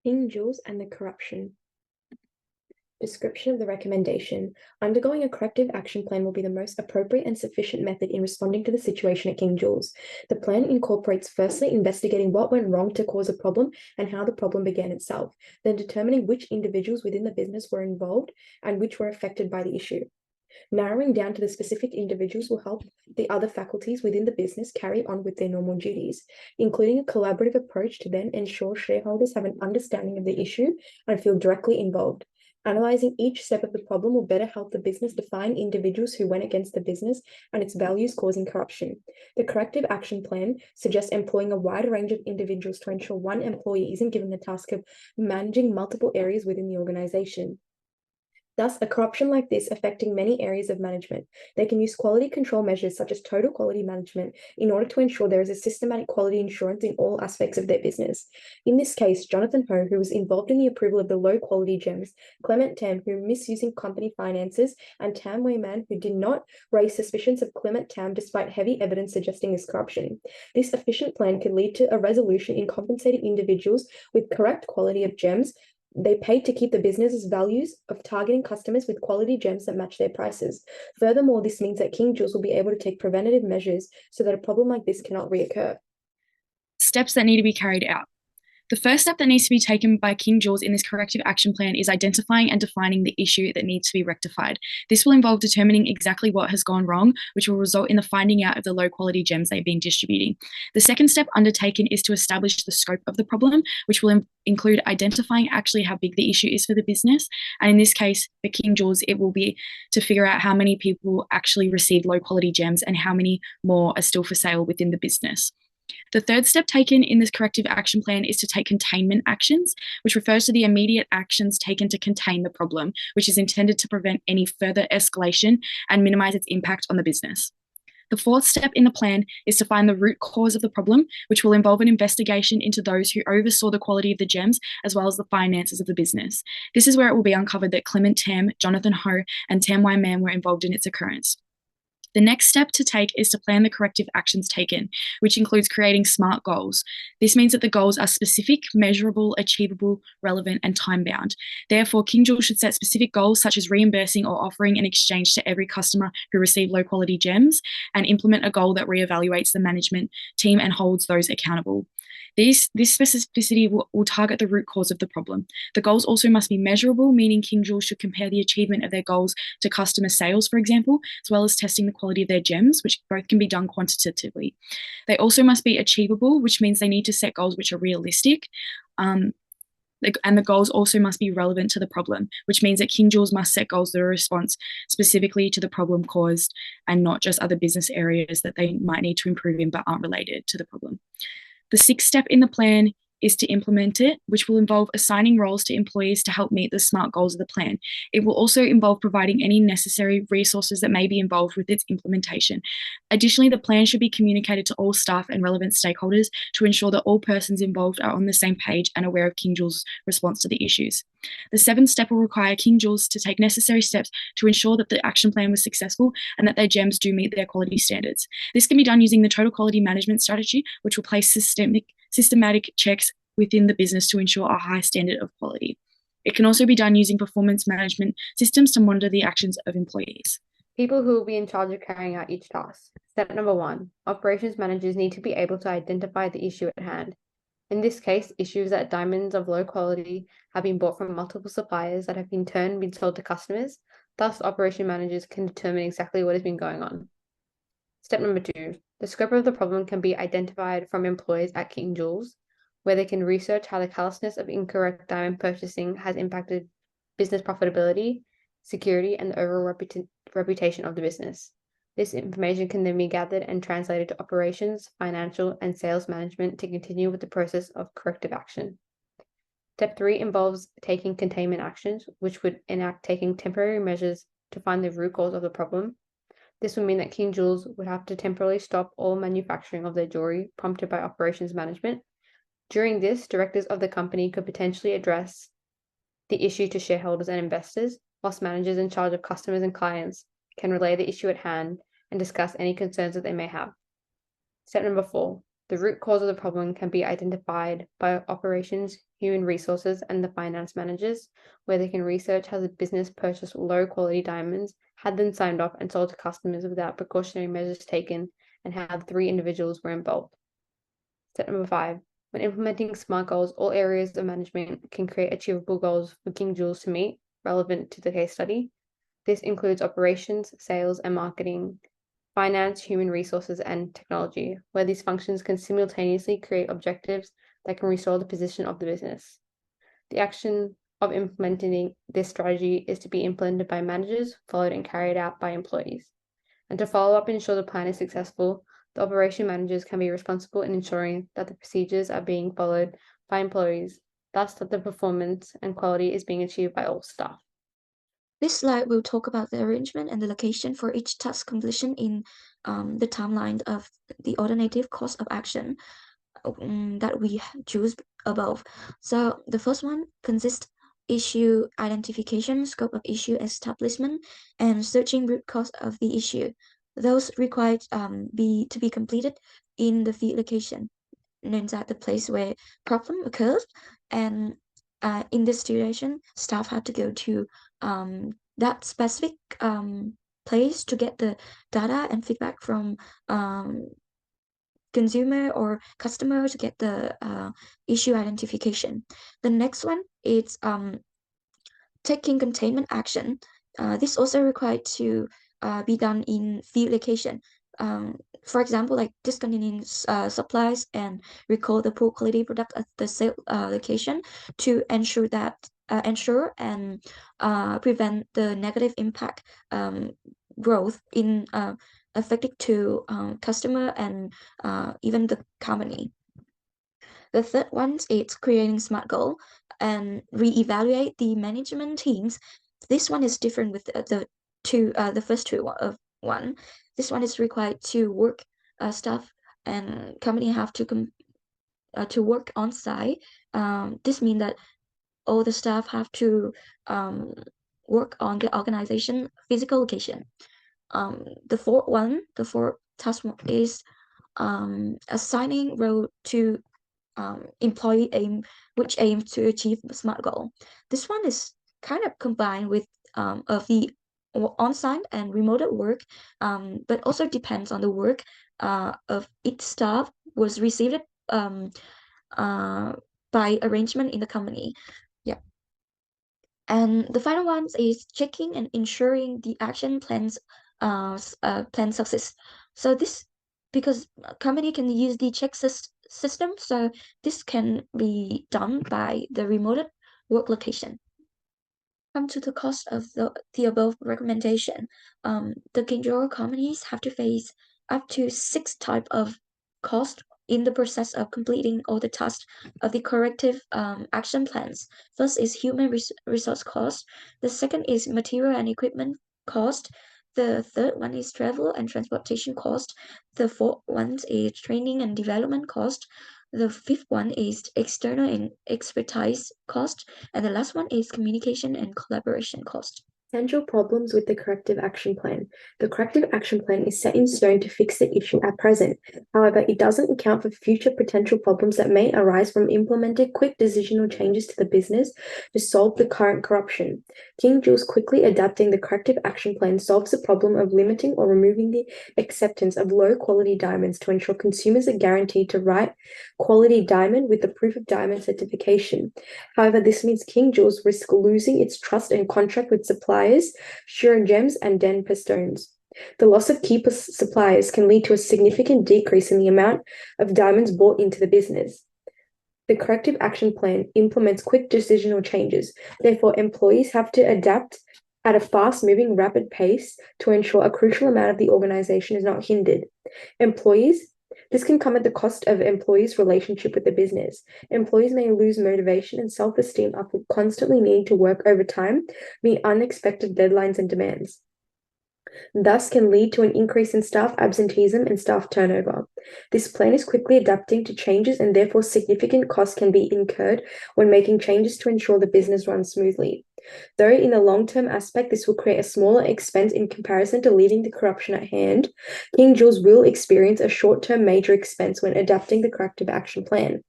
King Jules and the corruption. Description of the recommendation. Undergoing a corrective action plan will be the most appropriate and sufficient method in responding to the situation at King Jules. The plan incorporates firstly investigating what went wrong to cause a problem and how the problem began itself, then determining which individuals within the business were involved and which were affected by the issue. Narrowing down to the specific individuals will help the other faculties within the business carry on with their normal duties, including a collaborative approach to then ensure shareholders have an understanding of the issue and feel directly involved. Analyzing each step of the problem will better help the business define individuals who went against the business and its values, causing corruption. The corrective action plan suggests employing a wide range of individuals to ensure one employee isn't given the task of managing multiple areas within the organization. Thus, a corruption like this affecting many areas of management, they can use quality control measures such as total quality management in order to ensure there is a systematic quality assurance in all aspects of their business. In this case, Jonathan Ho, who was involved in the approval of the low quality gems, Clement Tam, who misusing company finances, and Tam Wei Man, who did not raise suspicions of Clement Tam despite heavy evidence suggesting his corruption. This efficient plan could lead to a resolution in compensating individuals with correct quality of gems they paid to keep the business's values of targeting customers with quality gems that match their prices. Furthermore, this means that King Jules will be able to take preventative measures so that a problem like this cannot reoccur. Steps that need to be carried out. The first step that needs to be taken by King Jules in this corrective action plan is identifying and defining the issue that needs to be rectified. This will involve determining exactly what has gone wrong, which will result in the finding out of the low quality gems they've been distributing. The second step undertaken is to establish the scope of the problem, which will include identifying actually how big the issue is for the business. And in this case, for King Jules, it will be to figure out how many people actually received low quality gems and how many more are still for sale within the business. The third step taken in this corrective action plan is to take containment actions, which refers to the immediate actions taken to contain the problem, which is intended to prevent any further escalation and minimize its impact on the business. The fourth step in the plan is to find the root cause of the problem, which will involve an investigation into those who oversaw the quality of the gems as well as the finances of the business. This is where it will be uncovered that Clement Tam, Jonathan Ho, and Tam Wai Man were involved in its occurrence. The next step to take is to plan the corrective actions taken, which includes creating SMART goals. This means that the goals are specific, measurable, achievable, relevant, and time-bound. Therefore, King Jules should set specific goals such as reimbursing or offering an exchange to every customer who received low-quality gems, and implement a goal that reevaluates the management team and holds those accountable. This specificity will target the root cause of the problem. The goals also must be measurable, meaning King Jules should compare the achievement of their goals to customer sales, for example, as well as testing the quality of their gems, which both can be done quantitatively. They also must be achievable, which means they need to set goals which are realistic. And the goals also must be relevant to the problem, which means that King Jules must set goals that are a response specifically to the problem caused and not just other business areas that they might need to improve in but aren't related to the problem. The sixth step in the plan is to implement it, which will involve assigning roles to employees to help meet the SMART goals of the plan. It will also involve providing any necessary resources that may be involved with its implementation. Additionally, the plan should be communicated to all staff and relevant stakeholders to ensure that all persons involved are on the same page and aware of King Jules' response to the issues. The seventh step will require King Jules to take necessary steps to ensure that the action plan was successful and that their gems do meet their quality standards. This can be done using the total quality management strategy, which will place systematic checks within the business to ensure a high standard of quality. It can also be done using performance management systems to monitor the actions of employees. People who will be in charge of carrying out each task. Step number 1, operations managers need to be able to identify the issue at hand. In this case, issues that diamonds of low quality have been bought from multiple suppliers that have in turn been sold to customers. Thus, operation managers can determine exactly what has been going on. Step number 2, the scope of the problem can be identified from employees at King Jules, where they can research how the callousness of incorrect diamond purchasing has impacted business profitability, security, and the overall reputation of the business. This information can then be gathered and translated to operations, financial, and sales management to continue with the process of corrective action. Step 3 involves taking containment actions, which would enact taking temporary measures to find the root cause of the problem. This would mean that King Jules would have to temporarily stop all manufacturing of their jewelry prompted by operations management. During this, directors of the company could potentially address the issue to shareholders and investors, whilst managers in charge of customers and clients can relay the issue at hand and discuss any concerns that they may have. Step number 4, the root cause of the problem can be identified by operations human resources, and the finance managers, where they can research how the business purchased low-quality diamonds, had them signed off and sold to customers without precautionary measures taken, and how 3 individuals were involved. Step number 5. When implementing SMART goals, all areas of management can create achievable goals for King Jules to meet, relevant to the case study. This includes operations, sales, and marketing, finance, human resources, and technology, where these functions can simultaneously create objectives that can restore the position of the business. The action of implementing this strategy is to be implemented by managers, followed and carried out by employees. And to follow up and ensure the plan is successful, the operation managers can be responsible in ensuring that the procedures are being followed by employees, thus that the performance and quality is being achieved by all staff. This slide will talk about the arrangement and the location for each task completion in the timeline of the alternative course of action that we choose above. So the first one consists issue identification, scope of issue establishment, and searching root cause of the issue. Those required to be completed in the field location, named at the place where problem occurs. And in this situation, staff had to go to that specific place to get the data and feedback from consumer or customer to get the issue identification. The next one is taking containment action. This also required to be done in field location. For example, like discontinuing supplies and recall the poor quality product at the sale location to ensure and prevent the negative impact growth in affected to customer and even the company. The third one is creating SMART goal and reevaluate the management teams. This one is different with the first two of one. This one is required to work staff and company have to work on site. This means that all the staff have to work on the organization physical location. The fourth task is assigning role to employee which aims to achieve the SMART goal. This one is kind of combined with of the on-site and remote work, but also depends on the work of each staff was received by arrangement in the company. Yeah. And the final one is checking and ensuring the action plans plan success. So this, because a company can use the check system, so this can be done by the remote work location. Come to the cost of the above recommendation. The King Jules companies have to face up to 6 types of cost in the process of completing all the tasks of the corrective action plans. First is human resource cost. The second is material and equipment cost. The third one is travel and transportation cost. The fourth one is training and development cost. The fifth one is external and expertise cost. And the last one is communication and collaboration cost. Potential problems with the corrective action plan. The corrective action plan is set in stone to fix the issue at present. However, it doesn't account for future potential problems that may arise from implemented quick decisional changes to the business to solve the current corruption. King Jules quickly adapting the corrective action plan solves the problem of limiting or removing the acceptance of low-quality diamonds to ensure consumers are guaranteed to right quality diamond with the proof of diamond certification. However, this means King Jules risks losing its trust and contract with suppliers, Sure Gems, and Denver Stones. The loss of key suppliers can lead to a significant decrease in the amount of diamonds bought into the business. The corrective action plan implements quick decisional changes. Therefore, employees have to adapt at a fast-moving, rapid pace to ensure a crucial amount of the organization is not hindered. This can come at the cost of employees' relationship with the business. Employees may lose motivation and self-esteem after constantly needing to work overtime, meet unexpected deadlines and demands. Thus can lead to an increase in staff absenteeism and staff turnover. This plan is quickly adapting to changes and therefore significant costs can be incurred when making changes to ensure the business runs smoothly. Though in the long-term aspect, this will create a smaller expense in comparison to leaving the corruption at hand, King Jules will experience a short-term major expense when adapting the corrective action plan.